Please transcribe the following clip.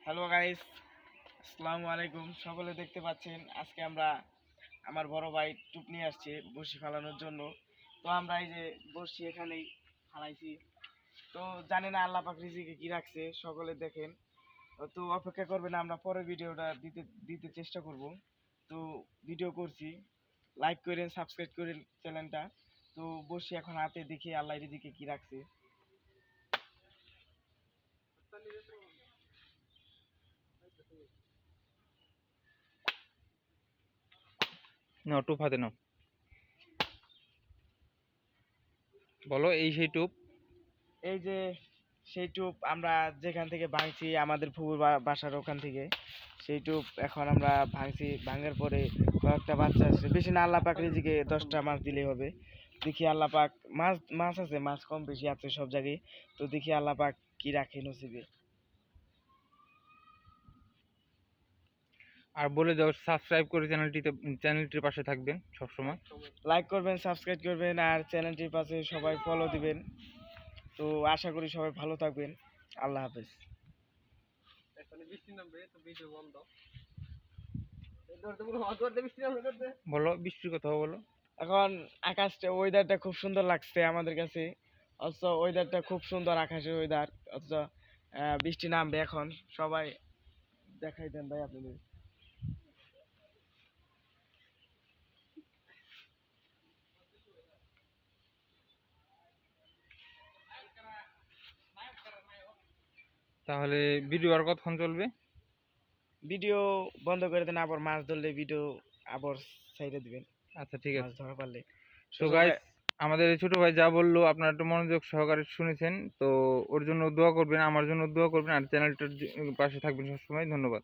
Hello guys, আসসালামু আলাইকুম। সকলে দেখতে পাচ্ছেন আজকে আমরা আমার বড় ভাই টুপ নিয়ে আসছে বড়শি ফালানোর জন্য। তো আমরা এই যে বড়শি এখানেই ফালাইছি। তো জানি না আল্লাহ পাক রিজিকে কি রাখছে, সকলে দেখেন। তো অপেক্ষা করবেন, আমরা পরে ভিডিওটা দিতে দিতে চেষ্টা করব। তো ভিডিও করছি, লাইক করেন, সাবস্ক্রাইব করেন চ্যানেলটা। তো বড়শি এখন হাতে, দেখি আল্লাহ রিজিকে কি রাখছে। নাও টুপ হাতে নাও। বলো এই সেই টুপ। এই যে সেই টুপ আমরা যেখান থেকে ভাঙছি, আমাদের ফুপুর বাসার ওখান থেকে সেই টুপ এখন আমরা ভাঙছি। ভাঙার পরে কয়েকটা বাচ্চা আছে, বেশি না, আল্লাহ পাক রিজিকে 10টা মাছ দিলেই হবে। দেখি আল্লাহ পাক, মাছ মাছ আছে, মাছ কম বেশি আছে সব জায়গায়। তো দেখি আল্লাহ পাক কি রাখে নসিবে। আর বলে দাও সাবস্ক্রাইব করে চ্যানেলটির পাশে থাকবেন সবসময়। লাইক করবেন, সাবস্ক্রাইব করবেন, আর চ্যানেলটির পাশে সবাই ফলো দিবেন। তো আশা করি সবাই ভালো থাকবেন। আল্লাহ হাফেজ। বলো বৃষ্টির কথা বলো। এখন আকাশটা, ওয়েদারটা খুব সুন্দর লাগছে আমাদের কাছে। অথচ ওয়েদারটা খুব সুন্দর, আকাশের ওয়েদার। অথচ বৃষ্টি নামবে এখন। সবাই দেখাই দেন ভাই আপনাদের। তাহলে ভিডিও আর কতক্ষণ চলবে? ভিডিও বন্ধ করে দেন, আবার মাছ ধরলে ভিডিও আবার সাইডে দিবেন, আচ্ছা ঠিক মাছ আছে। ধরা পারলে। তো সুযোগ গাইস, ভাই, আমাদের এই ছোট ভাই যা বললো আপনারা একটু মনোযোগ সহকারে শুনেছেন। তো ওর জন্য দোয়া করবেন, আমার জন্য দোয়া করবেন, আর চ্যানেলটার পাশে থাকবেন সবসময়। ধন্যবাদ।